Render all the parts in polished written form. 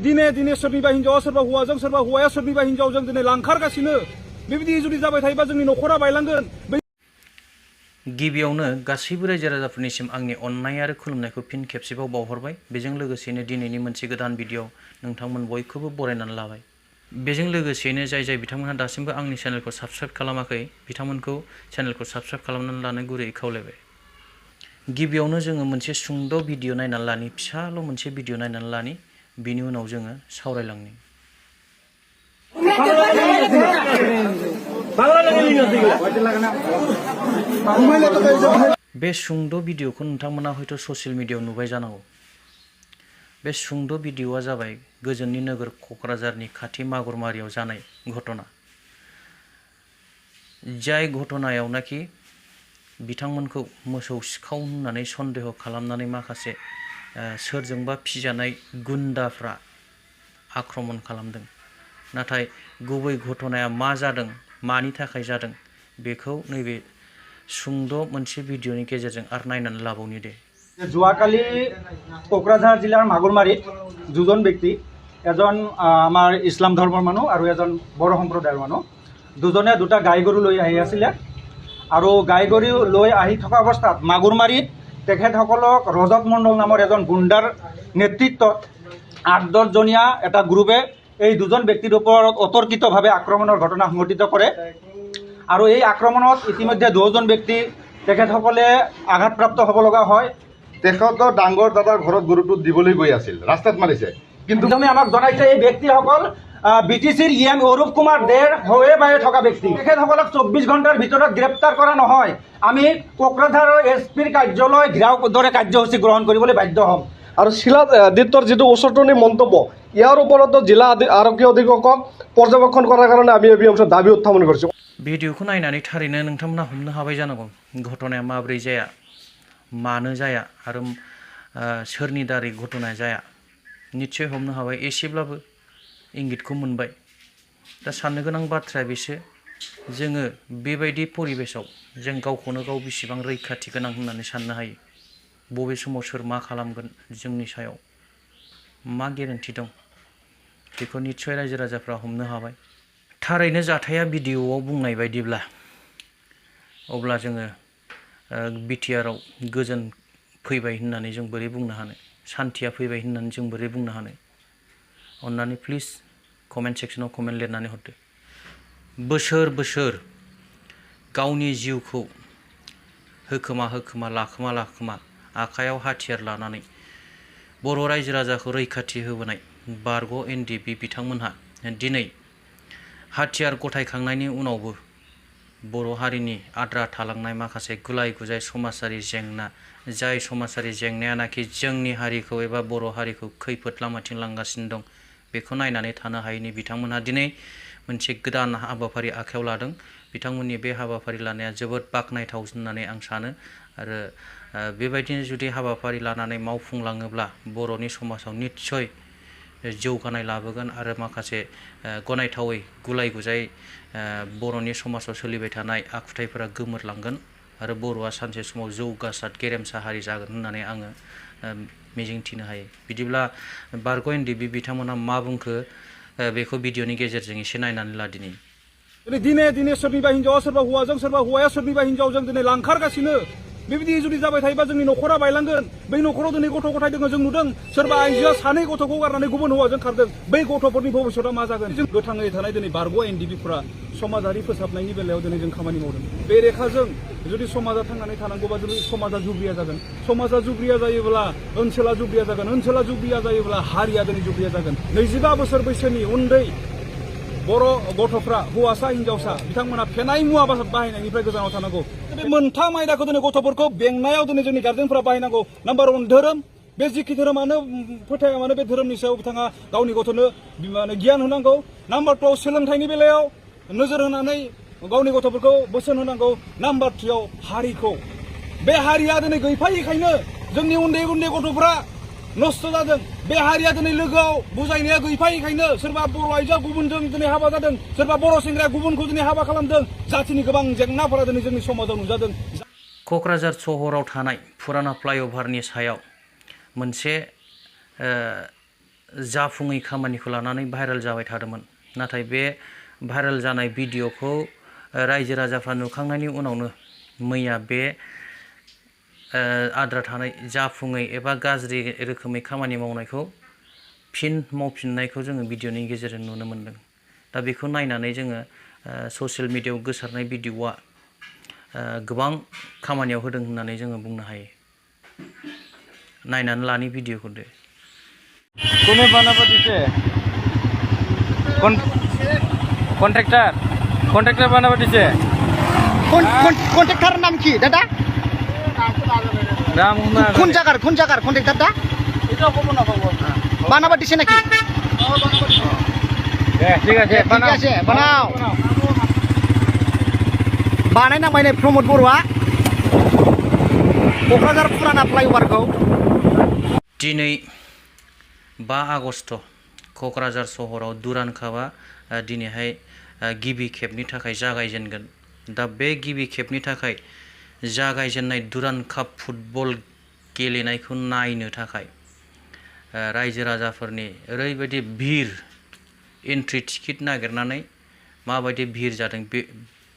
दिने दिने सोरनिबा हिनजावा सोरबा हौवाजों सोरबा हौवाया सोरनिबा हिनजावजों दिनै लांखारगासिनो बेबायदि जुदि जाबाय थायोबा जोंनि न'खरा बायलांगोन। गिबियावनो गासैबो रायजो राजाफोरनिसिम आंनि अननाय आरो खुलुमनायखौ फिन खेबसेबाव बावहरबाय। बेजों लोगोसेनो दिनैनि मोनसे गोदान भिडिअ नोंथांमोन बयखौबो बरायनानै लाबाय। बेजों लोगोसेनो जाय जाय बिथांमोनहा दासिमबो आंनि चेनेलखौ साबस्क्राइब खालामाखै बिथांमोनखौ चेनेलखौ साबस्क्राइब खालामनानै लानो गुरैयै खावलायबाय। गिबियावनो जोङो मोनसे सुंद' भिडिअ नायनानै लानि, फिसाल' मोनसे भिडिअ नायनानै लानि, बिनि उनाव जोङो सावरायलांनि। बे सुंद' भिडिअखौ नोंथांमोना हयथ' ससियेल मिडियायाव नुबाय जानांगौ। बे सुंद' भिडिअआ जाबाय गोजोननि नोगोर क'क्राझारनि खाथि मागुरमारियाव जानाय घटना। जाय घटनायावनाखि बिथांमोनखौ मोसौ सिखाव होननानै सन्देह खालामनानै माखासे सोरजोंबा फिजानाय गुन्दाफ्रा आक्रमण खालामदों। नाथाय गुबै घटनाया मा जादों, मानि थाखाय जादों, बेखौ नैबे सुंद' मोनसे भिडिअनि गेजेरजों आरो नायनानै लाबावनि दे। যোৱাকালি কোকৰাঝাৰ জিলাৰ মাগুৰমাৰীত দুজন ব্যক্তি, এজন আমাৰ ইছলাম ধৰ্মৰ মানুহ আৰু এজন বড়ো সম্প্ৰদায়ৰ মানুহ, দুজনে দুটা গাই গৰু লৈ আহি আছিলে আৰু গাই গৰু লৈ আহি থকা অৱস্থাত মাগুৰমাৰীত তেখেতসকলক ৰজত মণ্ডল নামৰ এজন গুণ্ডাৰ নেতৃত্বত ৮-১০ জনীয়া এটা গ্ৰুপে এই দুজন ব্যক্তিৰ ওপৰত অতৰ্কিতভাৱে আক্ৰমণৰ ঘটনা সংঘটিত কৰে আৰু এই আক্ৰমণত ইতিমধ্যে ২জন ব্যক্তি তেখেতসকলে আঘাতপ্ৰাপ্ত হ'ব লগা হয়। তেখেতৰ ডাঙৰ দাদাৰ ঘৰত গৰুটো দিবলৈ গৈ আছিল, ৰাস্তাত মাৰিছে। কিন্তু আমাক জনাইছে এই ব্যক্তিসকল BTCৰ EM অৰূপ কুমাৰ দেৰ হৈয়ে বায়ে থকা ব্যক্তি। তেখেতসকলক ২৪ ঘণ্টাৰ ভিতৰত গ্ৰেপ্তাৰ কৰা নহয়, আমি কোকৰাঝাৰৰ SPৰ কাৰ্যালয় ঘেৰাও দৰে কাৰ্যসূচী গ্ৰহণ কৰিবলৈ বাধ্য হ'ম। আৰু শিলাদিত্যৰ যিটো উচতনি মন্তব্য, ইয়াৰ ওপৰতো জিলা আৰক্ষী অধীক্ষকক পৰ্যবেক্ষণ কৰাৰ কাৰণে আমি এই অংশত দাবী উত্থাপন কৰিছোঁ। भिडिअखौ नायनानै थारैनो नोंथांमोना हमनो हाबाय जानांगौ घटनाया माब्रै जाया, मानो जाया आरो सोरनि दारै घटनाया जाया। निश्चय हमनो हाबाय, एसेब्लाबो इंगितखौ मोनबाय। दा साननो गोनां बाथ्राया बेसो, जोङो बेबायदि परिबेसाव जों गावखौनो गाव बेसेबां रैखाथि गोनां होननानै साननो हायो। बबे समाव सोर मा खालामगोन जोंनि सायाव मा गेरेन्टि दं, बेखौ निश्चय रायजो राजाफ्रा हमनो हाबाय। थारैनो जाथाया भिडिअआव बुंनाय बायदिब्ला अब्ला जोङो बिटिआरआव गोजोन फैबाय होननानै जों बोरै बुंनो हानो, सान्थिया फैबाय होननानै जों बोरै बुंनो हानो। अन्नानै प्लिज कमेन्ट सेक्सनाव कमेन्ट लिरनानै हरदो। बोसोर बोसोर गावनि जिउखौ होखोमा लाखोमा आखायाव हाथियार लानानै बर' रायजो राजाखौ रैखाथि होबोनाय बारग' NDB बिथांमोनहा दिनै हाथियार गथायखांनायनि उनावबो बर' हारिनि आद्रा थालांनाय माखासे गुलाय गुजाय समाजारि जेंना, जाय समाजारि जेंनायानाखि जोंनि हारिखौ एबा बर' हारिखौ खैफोद लामाथिं लांगासिनो दं, बेखौ नायनानै थानो हायैनि बिथांमोनहा दिनै मोनसे गोदान हाबाफारि आखायाव लादों। बिथांमोननि बे हाबाफारि लानाया जोबोद बाख्नायथाव होननानै आं सानो आरो बेबायदिनो जुदि हाबाफारि लानानै मावफुंलाङोब्ला बर'नि समाजाव निश्चय जौगानाय लाबोगोन आरो माखासे गनायथावै गुलाय गुजाय बर'नि समाजाव सोलिबाय थानाय आखुथायफोरा गोमोरलांगोन आरो बर'आ सानसे समाव जौगासार गेरेमसा हारि जागोन होननानै आङो मिजिंथिनो हायो। बिदिब्ला बारग' NDB बिथांमोनहा मा बुंखो बेखौ भिडिअनि गेजेरजों एसे नायनानै ला दिनै। दिने दिने सोरनिबा हिनजावा सोरबा हौवाजों सोरबा हौवाया सोरनिबा हिनजावजों दिनै लांखारगासिनो बेबायदि जुदि जाबाय थायोबा जोंनि न'खरा बायलांगोन। बै न'खराव दिनै गथ' गथाय दङ, जों नुदों सोरबा आइजोआ 2 गथ'खौ गारनानै गुबुन हौवाजों खारदों। बै गथ'फोरनि भबिष्यतआ मा जागोन? जों गोथाङै थानाय दिनै बारग' NDBफोरा समाजारि फोसाबनायनि बेलायाव दिनै जों खामानि मावदों। बे रेखाजों जुदि समाजा थांनानै थानांगौबा जुदि समाजा जुब्रिया जागोन, समाजा जुब्रिया जायोब्ला ओनसोला जुब्रिया जागोन, ओनसोला जुब्रिया जायोब्ला हारिया दिनै जुब्रिया जागोन। 25 बोसोर बैसोनि उन्दै बर' गथ'फ्रा, हौवासा हिनजावसा, बिथांमोना फेनाय मुवा बाहायनायनिफ्राय गोजानाव थानांगौ। बे मोनथाम आयदाखौ दिनै गथ'फोरखौ बेंनायाव दिनै जोंनि गार्जेनफोरा बाहायनांगौ। नाम्बार 1 धोरोम, बे जिखि धोरोमानो फोथाया मानो बे धोरोमनि सायाव बिथाङा गावनि गथ'नो गियान होनांगौ। नाम्बार 2 सोलोंथाइनि बेलायाव नोजोर होनानै गावनि गथ'फोरखौ बोसोन होनांगौ। नाम्बार 3 हारिखौ, बे हारिया दिनै गैफायैखायनो जोंनि उन्दै उन्दै गथ'फ्रा नस्थ' जादों। बे हारिया दिनै लोगोआव बुजायनाया गैफायैखायनो सोरबा बर' आइजोआ गुबुनजों दिनै हाबा जादों, सोरबा बर' सेंग्राया गुबुनखौ दिनै हाबा खालामदों। जातिनि गोबां जेंनाफोरा दिनै जोंनि समाजाव नुजादों। क'क्राझार सहराव थानाय फुराना फ्लाइअभारनि सायाव मोनसे जाफुङै खामानिखौ लानानै भाइरेल जाबाय थादोंमोन नाथाय बे भाइरेल जानाय भिडिअखौ रायजो राजाफ्रा नुखांनायनि उनावनो मैया बे आद्रा थानाय जाफुङै एबा गाज्रि रोखोमै खामानि मावनायखौ फिन मावफिननायखौ जोङो भिडिअनि गेजेरजों नुनो मोन्दों। दा बेखौ नायनानै जोङो ससियेल मिडियायाव गोसारनाय भिडिअआ गोबां खामानियाव होदों होननानै जोङो बुंनो हायो। नायनानै लानि भिडिअखौ दे। কোনে বানাবো দিছে কন্ট্রাক্টর বানাবো দিছে কন্ট্রাক্টরের নাম কি দাদা? নাম কোন জায়গার কন্ট্রাক্টরটা বানাবার দিছে নাকি? ঠিক আছে ঠিক আছে বানাও। बानायना माने प्रमोद बर'आ क'क्राझार फुराना फ्लाइअभारखौ दिनै 5 आगस्ट क'क्राझार सहराव दुरान कापआ दिनैहाय गिबि खेबनि थाखाय जागायजेनगोन। दा बे गिबि खेबनि थाखाय जागायजेननाय दुरान काप फुटबल गेलेनायखौ नायनो थाखाय रायजो राजाफोरनि ओरैबायदि भिर एन्ट्रि टिकेट नागिरनानै माबायदि भिर जादों बे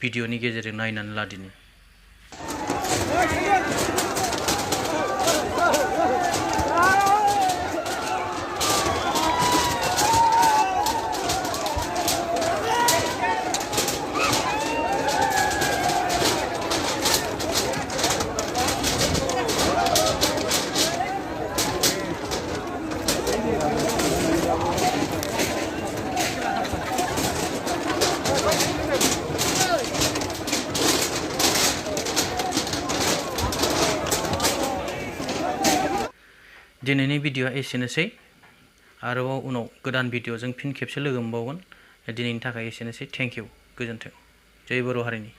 भिडिअनि गेजेरजों नायनानै ला दिनै। दिनैनि भिडिअआ एसेनोसै। आरोबाव उनाव गोदान भिडिअजों फिन खेबसे लोगो मोनबावगोन। दिनैनि थाखाय एसेनोसै। Thank you. गोजोन्थों। जय बर' हारिनि।